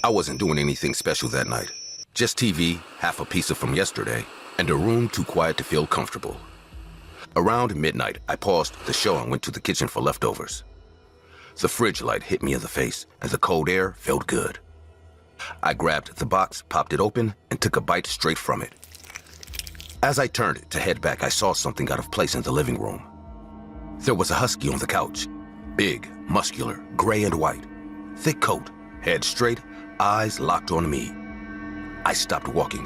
I wasn't doing anything special that night. Just TV, half a pizza from yesterday, and a room too quiet to feel comfortable. Around midnight, I paused the show and went to the kitchen for leftovers. The fridge light hit me in the face, and the cold air felt good. I grabbed the box, popped it open, and took a bite straight from it. As I turned to head back, I saw something out of place in the living room. There was a husky on the couch. Big, muscular, gray and white. Thick coat, head straight, eyes locked on me. I stopped walking.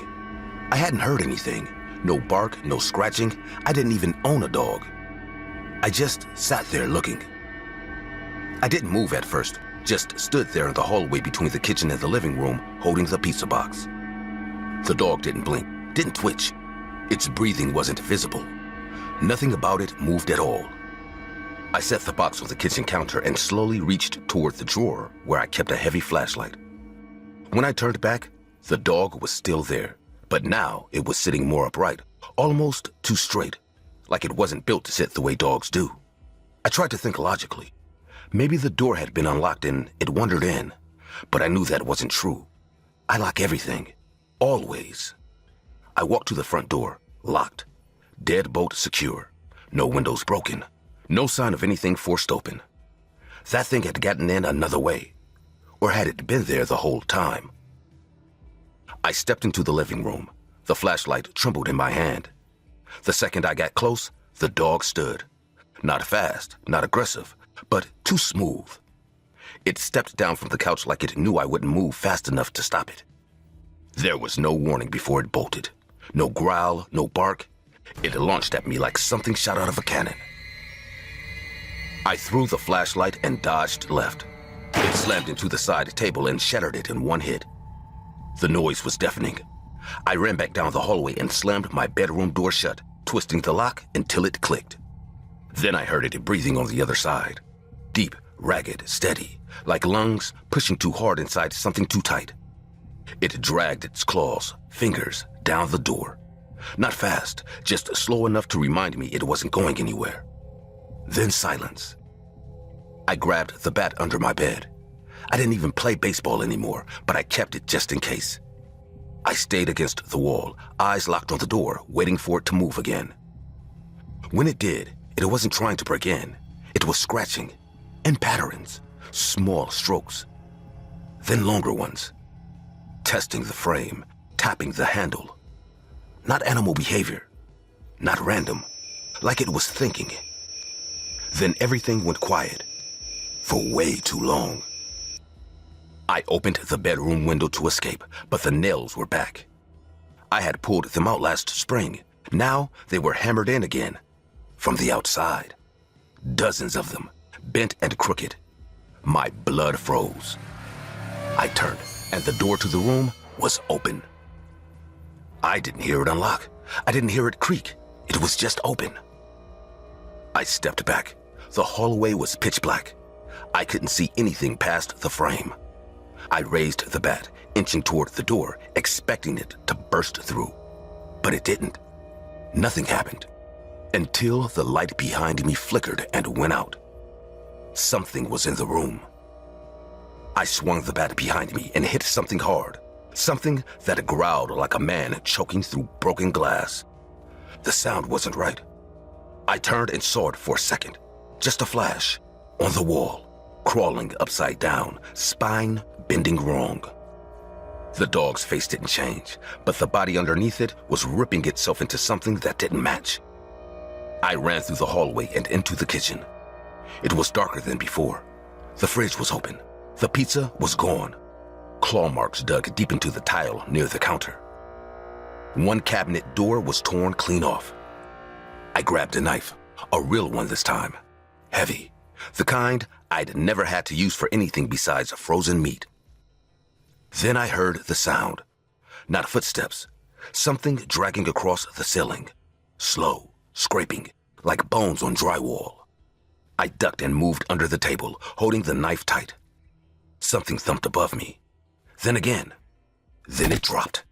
I hadn't heard anything. No bark, no scratching. I didn't even own a dog. I just sat there looking. I didn't move at first, just stood there in the hallway between the kitchen and the living room, holding the pizza box. The dog didn't blink, didn't twitch. Its breathing wasn't visible. Nothing about it moved at all. I set the box on the kitchen counter and slowly reached toward the drawer where I kept a heavy flashlight. When I turned back, the dog was still there, but now it was sitting more upright, almost too straight, like it wasn't built to sit the way dogs do. I tried to think logically. Maybe the door had been unlocked and it wandered in, but I knew that wasn't true. I lock everything, always. I walked to the front door, locked, deadbolt secure, no windows broken, no sign of anything forced open. That thing had gotten in another way, or had it been there the whole time? I stepped into the living room. The flashlight trembled in my hand. The second I got close, the dog stood. Not fast, not aggressive, but too smooth. It stepped down from the couch like it knew I wouldn't move fast enough to stop it. There was no warning before it bolted. No growl, no bark. It launched at me like something shot out of a cannon. I threw the flashlight and dodged left. It slammed into the side table and shattered it in one hit. The noise was deafening. I ran back down the hallway and slammed my bedroom door shut, twisting the lock until it clicked. Then I heard it breathing on the other side. Deep, ragged, steady, like lungs pushing too hard inside something too tight. It dragged its claws, fingers, down the door. Not fast, just slow enough to remind me it wasn't going anywhere. Then silence. I grabbed the bat under my bed. I didn't even play baseball anymore, but I kept it just in case. I stayed against the wall, eyes locked on the door, waiting for it to move again. When it did, it wasn't trying to break in. It was scratching, in patterns, small strokes, then longer ones. Testing the frame, tapping the handle. Not animal behavior, not random, like it was thinking. Then everything went quiet, for way too long. I opened the bedroom window to escape, but the nails were back. I had pulled them out last spring. Now they were hammered in again, from the outside. Dozens of them, bent and crooked. My blood froze. I turned, and the door to the room was open. I didn't hear it unlock. I didn't hear it creak. It was just open. I stepped back. The hallway was pitch black. I couldn't see anything past the frame. I raised the bat, inching toward the door, expecting it to burst through. But it didn't. Nothing happened. Until the light behind me flickered and went out. Something was in the room. I swung the bat behind me and hit something hard. Something that growled like a man choking through broken glass. The sound wasn't right. I turned and saw it for a second. Just a flash. On the wall. Crawling upside down. Spine bending wrong. The dog's face didn't change, but the body underneath it was ripping itself into something that didn't match. I ran through the hallway and into the kitchen. It was darker than before. The fridge was open. The pizza was gone. Claw marks dug deep into the tile near the counter. One cabinet door was torn clean off. I grabbed a knife, a real one this time. Heavy, the kind I'd never had to use for anything besides frozen meat. Then I heard the sound. Not footsteps. Something dragging across the ceiling. Slow, scraping, like bones on drywall. I ducked and moved under the table, holding the knife tight. Something thumped above me. Then again. Then it dropped.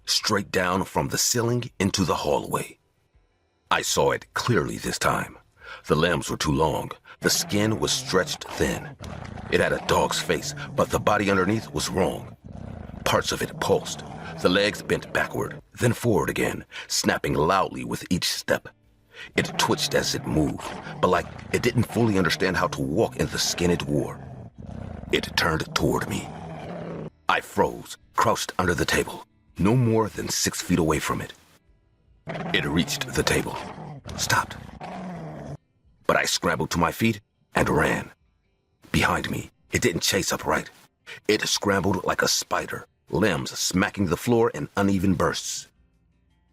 Straight down from the ceiling into the hallway. I saw it clearly this time. The limbs were too long. The skin was stretched thin. It had a dog's face, but the body underneath was wrong. Parts of it pulsed. The legs bent backward, then forward again, snapping loudly with each step. It twitched as it moved, but like it didn't fully understand how to walk in the skin it wore. It turned toward me. I froze, crouched under the table, no more than 6 feet away from it. It reached the table, stopped. But I scrambled to my feet and ran. Behind me, it didn't chase upright. It scrambled like a spider, limbs smacking the floor in uneven bursts.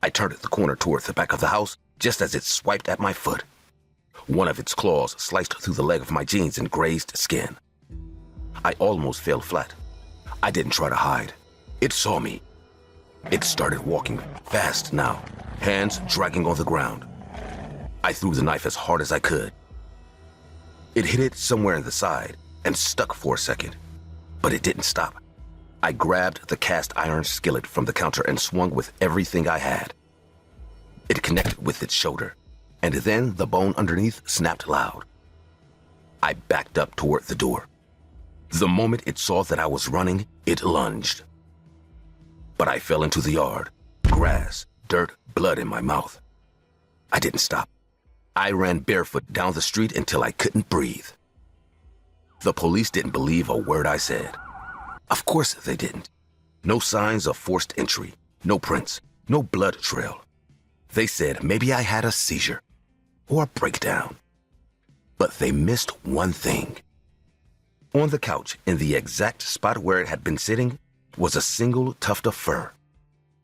I turned the corner toward the back of the house just as it swiped at my foot. One of its claws sliced through the leg of my jeans and grazed skin. I almost fell flat. I didn't try to hide. It saw me. It started walking fast now, hands dragging on the ground. I threw the knife as hard as I could. It hit it somewhere in the side and stuck for a second, but it didn't stop. I grabbed the cast iron skillet from the counter and swung with everything I had. It connected with its shoulder, and then the bone underneath snapped loud. I backed up toward the door. The moment it saw that I was running, it lunged. But I fell into the yard, grass, dirt, blood in my mouth. I didn't stop. I ran barefoot down the street until I couldn't breathe. The police didn't believe a word I said. Of course they didn't. No signs of forced entry, no prints, no blood trail. They said maybe I had a seizure or a breakdown. But they missed one thing. On the couch, in the exact spot where it had been sitting, was a single tuft of fur,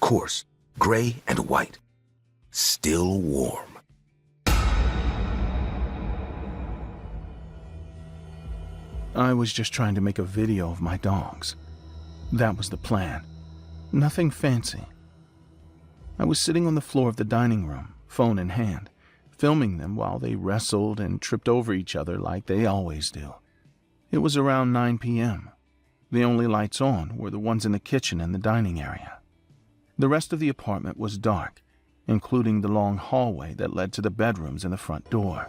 coarse, gray and white, still warm. I was just trying to make a video of my dogs. That was the plan. Nothing fancy. I was sitting on the floor of the dining room, phone in hand, filming them while they wrestled and tripped over each other like they always do. It was around 9 p.m. The only lights on were the ones in the kitchen and the dining area. The rest of the apartment was dark, including the long hallway that led to the bedrooms and the front door.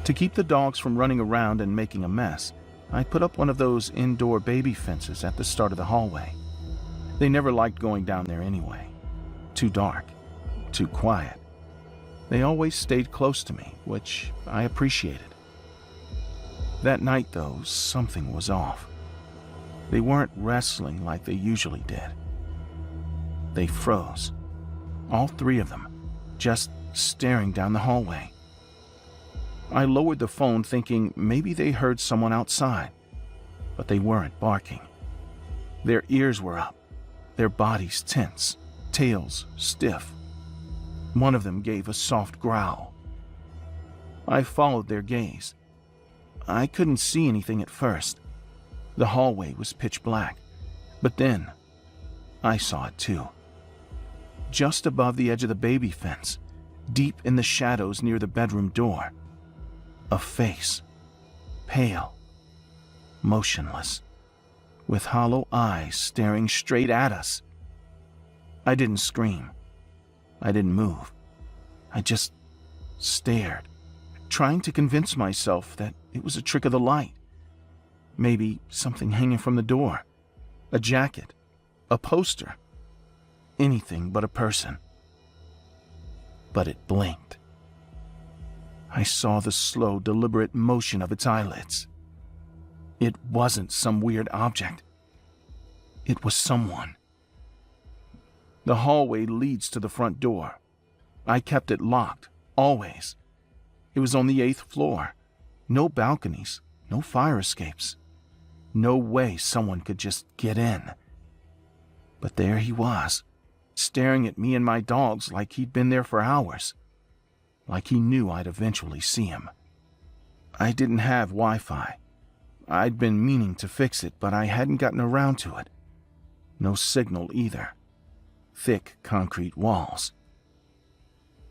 To keep the dogs from running around and making a mess, I put up one of those indoor baby fences at the start of the hallway. They never liked going down there anyway. Too dark, too quiet. They always stayed close to me, which I appreciated. That night, though, something was off. They weren't wrestling like they usually did. They froze. All 3 of them, just staring down the hallway. I lowered the phone thinking maybe they heard someone outside, but they weren't barking. Their ears were up, their bodies tense, tails stiff. One of them gave a soft growl. I followed their gaze. I couldn't see anything at first. The hallway was pitch black, but then I saw it too. Just above the edge of the baby fence, deep in the shadows near the bedroom door, a face, pale, motionless, with hollow eyes staring straight at us. I didn't scream. I didn't move. I just stared, trying to convince myself that it was a trick of the light. Maybe something hanging from the door, a jacket, a poster, anything but a person. But it blinked. I saw the slow, deliberate motion of its eyelids. It wasn't some weird object. It was someone. The hallway leads to the front door. I kept it locked, always. It was on the 8th floor. No balconies, no fire escapes. No way someone could just get in. But there he was, staring at me and my dogs like he'd been there for hours. Like he knew I'd eventually see him. I didn't have Wi-Fi. I'd been meaning to fix it, but I hadn't gotten around to it. No signal either. Thick concrete walls.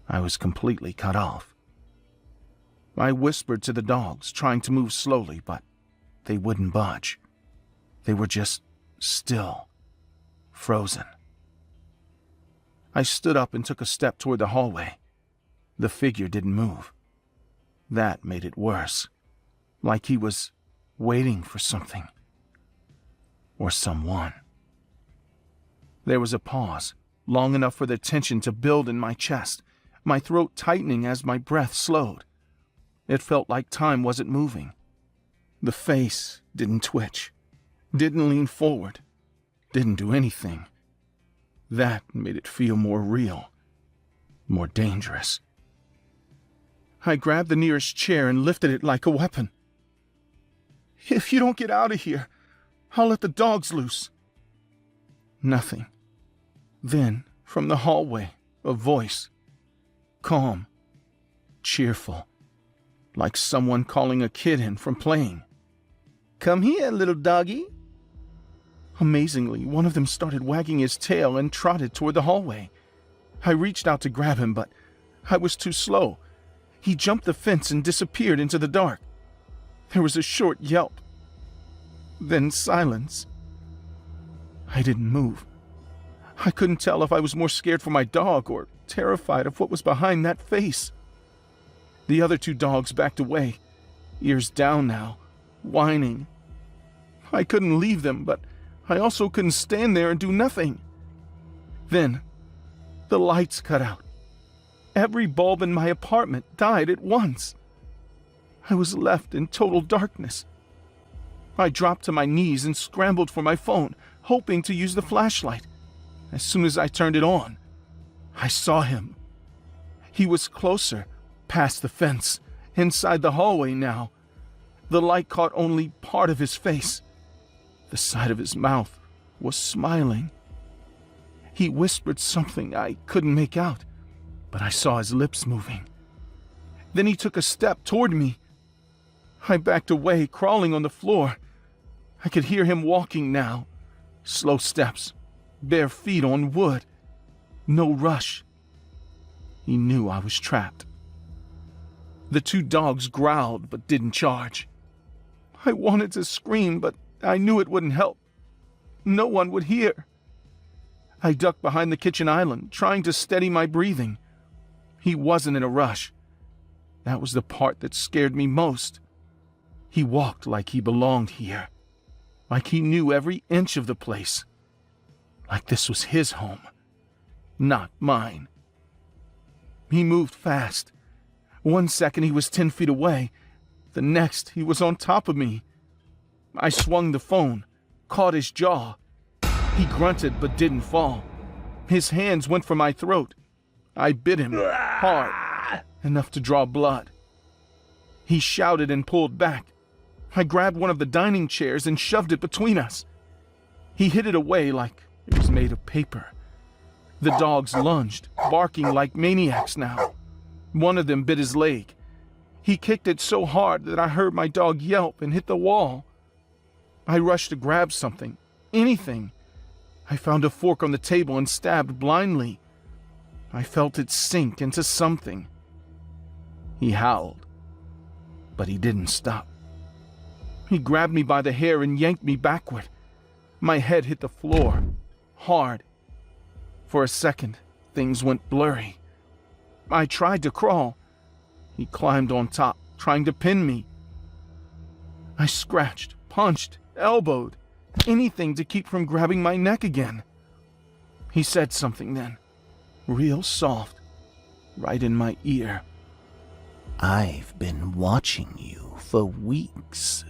I was completely cut off. I whispered to the dogs, trying to move slowly, but they wouldn't budge. They were just still, frozen. I stood up and took a step toward the hallway. The figure didn't move. That made it worse, like he was waiting for something or someone. There was a pause, long enough for the tension to build in my chest, my throat tightening as my breath slowed. It felt like time wasn't moving. The face didn't twitch, didn't lean forward, didn't do anything. That made it feel more real, more dangerous. I grabbed the nearest chair and lifted it like a weapon. "If you don't get out of here, I'll let the dogs loose." Nothing. Then, from the hallway, a voice. Calm. Cheerful. Like someone calling a kid in from playing. "Come here, little doggy." Amazingly, one of them started wagging his tail and trotted toward the hallway. I reached out to grab him, but I was too slow. He jumped the fence and disappeared into the dark. There was a short yelp. Then silence. I didn't move. I couldn't tell if I was more scared for my dog or terrified of what was behind that face. The other two dogs backed away, ears down now, whining. I couldn't leave them, but I also couldn't stand there and do nothing. Then, the lights cut out. Every bulb in my apartment died at once. I was left in total darkness. I dropped to my knees and scrambled for my phone, hoping to use the flashlight. As soon as I turned it on, I saw him. He was closer, past the fence, inside the hallway now. The light caught only part of his face. The side of his mouth was smiling. He whispered something I couldn't make out, but I saw his lips moving. Then he took a step toward me. I backed away, crawling on the floor. I could hear him walking now. Slow steps, bare feet on wood. No rush. He knew I was trapped. The two dogs growled but didn't charge. I wanted to scream, but I knew it wouldn't help. No one would hear. I ducked behind the kitchen island, trying to steady my breathing. He wasn't in a rush. That was the part that scared me most. He walked like he belonged here, like he knew every inch of the place, like this was his home, not mine. He moved fast. 1 second he was 10 feet away. The next he was on top of me. I swung the phone, caught his jaw. He grunted but didn't fall. His hands went for my throat. I bit him hard, enough to draw blood. He shouted and pulled back. I grabbed one of the dining chairs and shoved it between us. He hid it away like it was made of paper. The dogs lunged, barking like maniacs now. One of them bit his leg. He kicked it so hard that I heard my dog yelp and hit the wall. I rushed to grab something, anything. I found a fork on the table and stabbed blindly. I felt it sink into something. He howled, but he didn't stop. He grabbed me by the hair and yanked me backward. My head hit the floor, hard. For a second, things went blurry. I tried to crawl. He climbed on top, trying to pin me. I scratched, punched, elbowed, anything to keep from grabbing my neck again. He said something then, real soft, right in my ear. "I've been watching you for weeks."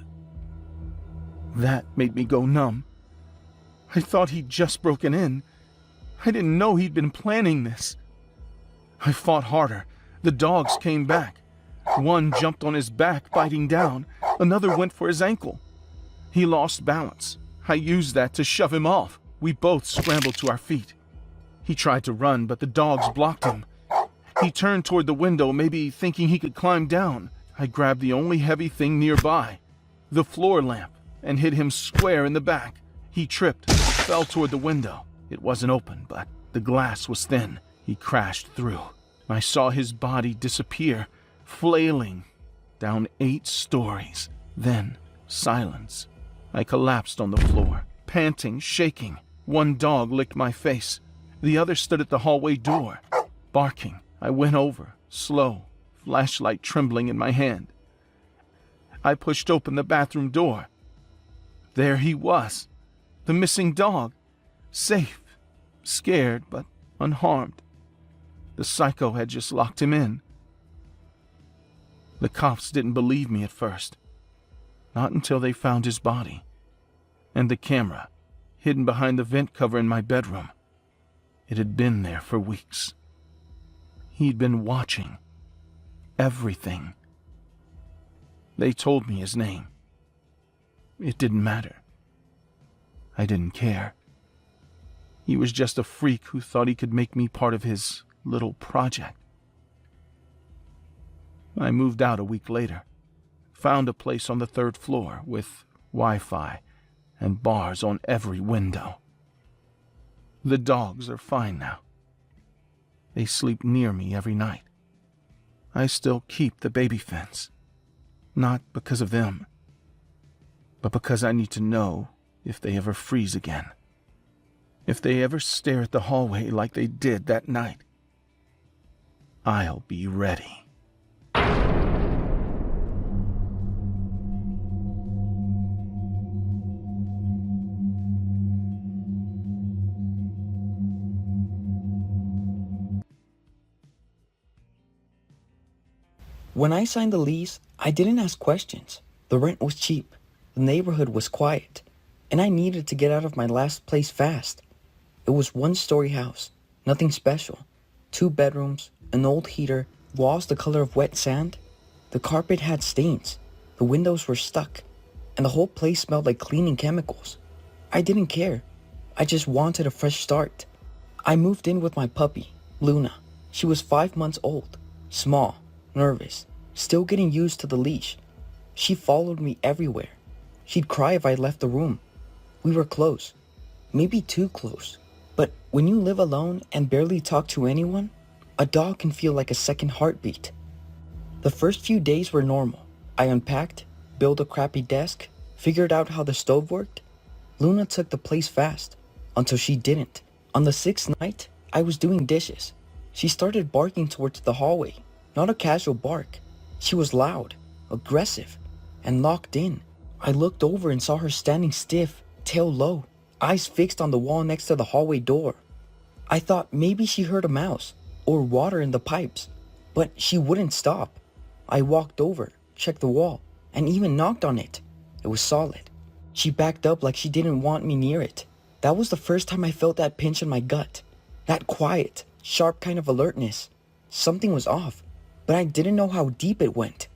That made me go numb. I thought he'd just broken in. I didn't know he'd been planning this. I fought harder. The dogs came back. One jumped on his back, biting down. Another went for his ankle. He lost balance. I used that to shove him off. We both scrambled to our feet. He tried to run, but the dogs blocked him. He turned toward the window, maybe thinking he could climb down. I grabbed the only heavy thing nearby, the floor lamp, and hit him square in the back. He tripped, fell toward the window. It wasn't open, but the glass was thin. He crashed through. I saw his body disappear, flailing down 8 stories. Then, silence. I collapsed on the floor, panting, shaking. One dog licked my face. The other stood at the hallway door, barking. I went over, slow, flashlight trembling in my hand. I pushed open the bathroom door. There he was, the missing dog, safe, scared but unharmed. The psycho had just locked him in. The cops didn't believe me at first. Not until they found his body. And the camera, hidden behind the vent cover in my bedroom. It had been there for weeks. He'd been watching everything. They told me his name. It didn't matter. I didn't care. He was just a freak who thought he could make me part of his little project. I moved out a week later, found a place on the 3rd floor with Wi-Fi and bars on every window. The dogs are fine now. They sleep near me every night. I still keep the baby fence, not because of them, but because I need to know if they ever freeze again. If they ever stare at the hallway like they did that night, I'll be ready. When I signed the lease, I didn't ask questions. The rent was cheap, the neighborhood was quiet, and I needed to get out of my last place fast. It was 1-story house, nothing special. 2 bedrooms, an old heater, walls the color of wet sand. The carpet had stains, the windows were stuck, and the whole place smelled like cleaning chemicals. I didn't care. I just wanted a fresh start. I moved in with my puppy, Luna. She was 5 months old, small, nervous, still getting used to the leash. She followed me everywhere. She'd cry if I left the room. We were close, maybe too close. But when you live alone and barely talk to anyone, a dog can feel like a second heartbeat. The first few days were normal. I unpacked, built a crappy desk, figured out how the stove worked. Luna took the place fast, until she didn't. On the 6th night, I was doing dishes. She started barking towards the hallway. Not a casual bark. She was loud, aggressive, and locked in. I looked over and saw her standing stiff, tail low, eyes fixed on the wall next to the hallway door. I thought maybe she heard a mouse or water in the pipes, but she wouldn't stop. I walked over, checked the wall, and even knocked on it. It was solid. She backed up like she didn't want me near it. That was the first time I felt that pinch in my gut. That quiet, sharp kind of alertness. Something was off, but I didn't know how deep it went.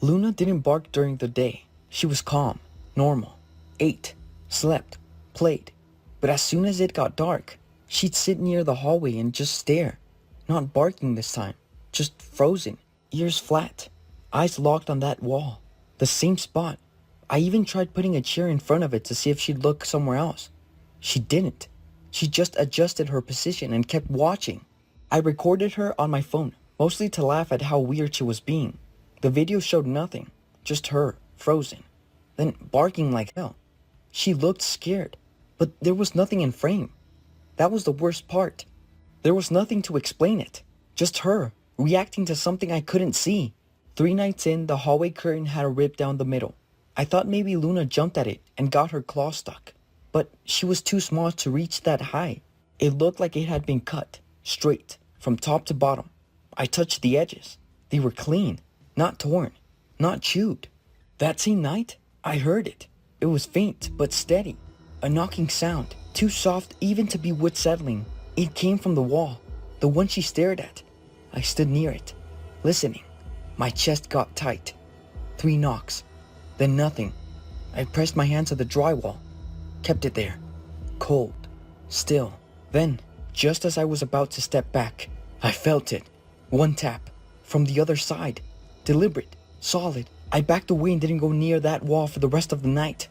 Luna didn't bark during the day. She was calm, normal, ate, slept, played. But as soon as it got dark, she'd sit near the hallway and just stare. Not barking this time, just frozen, ears flat, eyes locked on that wall, the same spot. I even tried putting a chair in front of it to see if she'd look somewhere else. She didn't. She just adjusted her position and kept watching. I recorded her on my phone, mostly to laugh at how weird she was being. The video showed nothing, just her, frozen, then barking like hell. She looked scared, but there was nothing in frame. That was the worst part. There was nothing to explain it, just her, reacting to something I couldn't see. 3 nights in, the hallway curtain had a rip down the middle. I thought maybe Luna jumped at it and got her claw stuck, but she was too small to reach that high. It looked like it had been cut, straight, from top to bottom. I touched the edges. They were clean, not torn, not chewed. That same night, I heard it. It was faint but steady, a knocking sound, too soft even to be wood settling. It came from the wall, the one she stared at. I stood near it, listening. My chest got tight. 3 knocks, then nothing. I pressed my hand to the drywall, kept it there, cold, still. Then, just as I was about to step back, I felt it. 1 tap, from the other side, deliberate, solid. I backed away and didn't go near that wall for the rest of the night.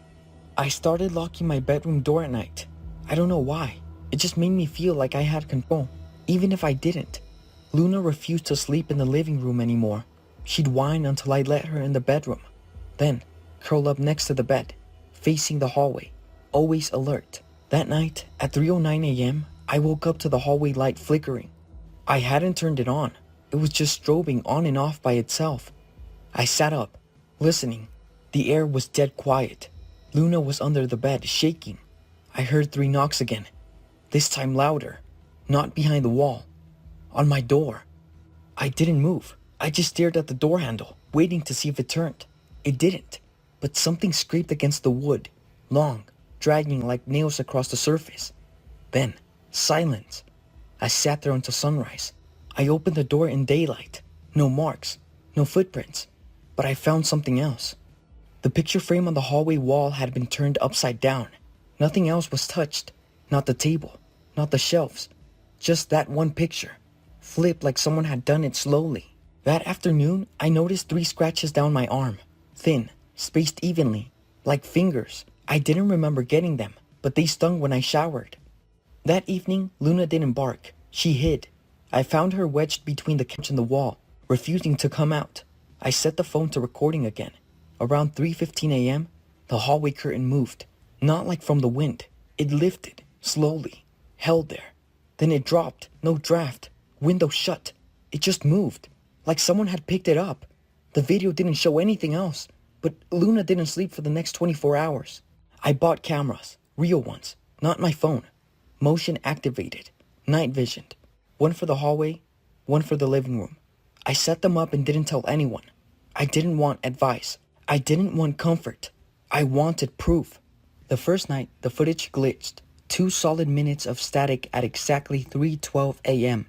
I started locking my bedroom door at night. I don't know why. It just made me feel like I had control, even if I didn't. Luna refused to sleep in the living room anymore. She'd whine until I let her in the bedroom, then curl up next to the bed, facing the hallway, always alert. That night, at 3:09 a.m., I woke up to the hallway light flickering. I hadn't turned it on. It was just strobing on and off by itself. I sat up, listening. The air was dead quiet. Luna was under the bed, shaking. I heard 3 knocks again. this time louder, not behind the wall, on my door. I didn't move. I just stared at the door handle, waiting to see if it turned. It didn't, but something scraped against the wood, long, dragging like nails across the surface. Then, silence. I sat there until sunrise. I opened the door in daylight. No marks, no footprints, but I found something else. The picture frame on the hallway wall had been turned upside down. Nothing else was touched. Not the table, not the shelves. Just that one picture, flipped like someone had done it slowly. That afternoon, I noticed 3 scratches down my arm. Thin, spaced evenly, like fingers. I didn't remember getting them, but they stung when I showered. That evening, Luna didn't bark. She hid. I found her wedged between the couch and the wall, refusing to come out. I set the phone to recording again. Around 3:15 a.m., the hallway curtain moved. Not like from the wind. It lifted, slowly, held there. Then it dropped, no draft, window shut. It just moved, like someone had picked it up. The video didn't show anything else, but Luna didn't sleep for the next 24 hours. I bought cameras, real ones, not my phone. Motion activated, night visioned. One for the hallway, one for the living room. I set them up and didn't tell anyone. I didn't want advice. I didn't want comfort. I wanted proof. The first night, the footage glitched. 2 solid minutes of static at exactly 3:12 a.m.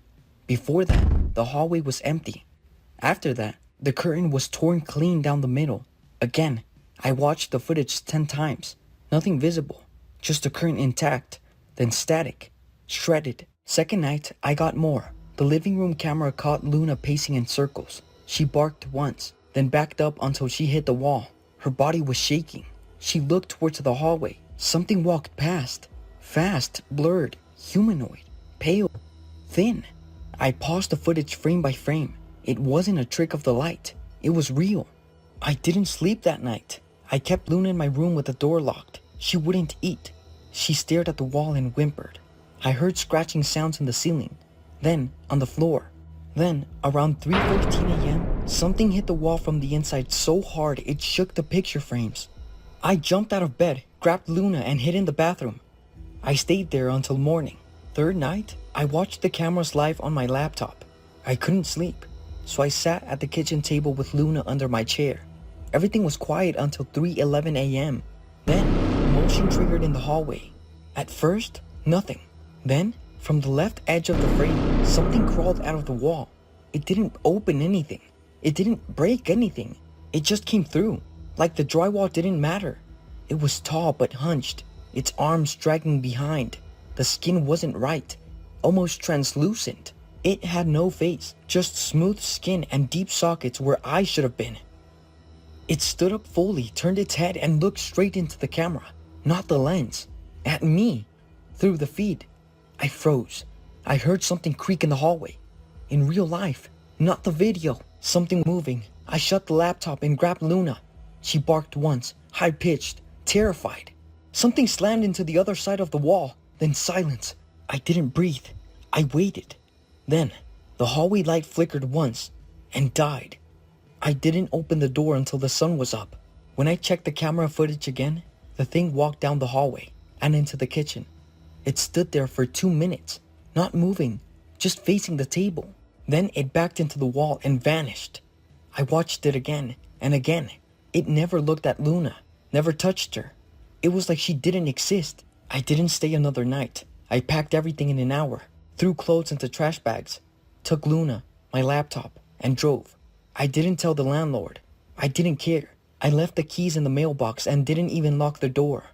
Before that, the hallway was empty. After that, the curtain was torn clean down the middle. Again, I watched the footage 10 times. Nothing visible, just the curtain intact, then static, shredded. Second night, I got more. The living room camera caught Luna pacing in circles. She barked once, then backed up until she hit the wall. Her body was shaking. She looked towards the hallway. Something walked past. Fast, blurred, humanoid, pale, thin. I paused the footage frame by frame. It wasn't a trick of the light. It was real. I didn't sleep that night. I kept Luna in my room with the door locked. She wouldn't eat. She stared at the wall and whimpered. I heard scratching sounds in the ceiling, then on the floor. Then, around 3:15 a.m., something hit the wall from the inside so hard it shook the picture frames. I jumped out of bed, grabbed Luna, and hid in the bathroom. I stayed there until morning. Third night, I watched the cameras live on my laptop. I couldn't sleep, so I sat at the kitchen table with Luna under my chair. Everything was quiet until 3:11 a.m. Then, motion triggered in the hallway. At first, nothing. Then, from the left edge of the frame, something crawled out of the wall. It didn't open anything. It didn't break anything. It just came through, like the drywall didn't matter. It was tall but hunched, its arms dragging behind. The skin wasn't right, almost translucent. It had no face, just smooth skin and deep sockets where I should have been. It stood up fully, turned its head, and looked straight into the camera, not the lens, at me, through the feed. I froze. I heard something creak in the hallway. In real life, not the video. Something moving. I shut the laptop and grabbed Luna. She barked once, high-pitched, terrified. Something slammed into the other side of the wall, then silence. I didn't breathe. I waited. Then, the hallway light flickered once and died. I didn't open the door until the sun was up. When I checked the camera footage again, the thing walked down the hallway and into the kitchen. It stood there for 2 minutes, not moving, just facing the table. Then it backed into the wall and vanished. I watched it again and again. It never looked at Luna, never touched her. It was like she didn't exist. I didn't stay another night. I packed everything in an hour, threw clothes into trash bags, took Luna, my laptop, and drove. I didn't tell the landlord. I didn't care. I left the keys in the mailbox and didn't even lock the door.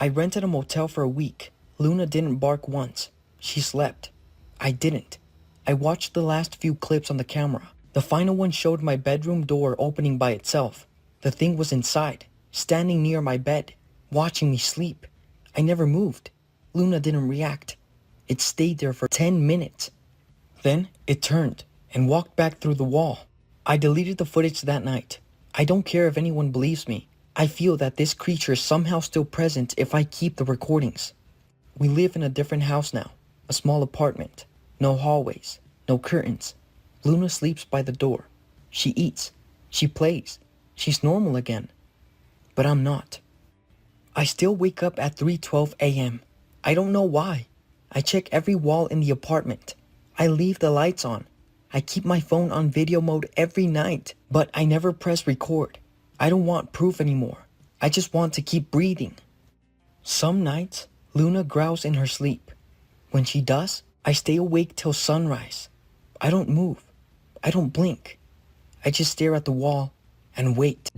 I rented a motel for a week. Luna didn't bark once. She slept. I didn't. I watched the last few clips on the camera. The final one showed my bedroom door opening by itself. The thing was inside, standing near my bed, watching me sleep. I never moved. Luna didn't react. It stayed there for 10 minutes. Then it turned and walked back through the wall. I deleted the footage that night. I don't care if anyone believes me. I feel that this creature is somehow still present if I keep the recordings. We live in a different house now, a small apartment. No hallways, no curtains. Luna sleeps by the door. She eats. She plays. She's normal again. But I'm not. I still wake up at 3:12 a.m. I don't know why. I check every wall in the apartment. I leave the lights on. I keep my phone on video mode every night, but I never press record. I don't want proof anymore. I just want to keep breathing. Some nights, Luna growls in her sleep. When she does, I stay awake till sunrise. I don't move. I don't blink. I just stare at the wall and wait.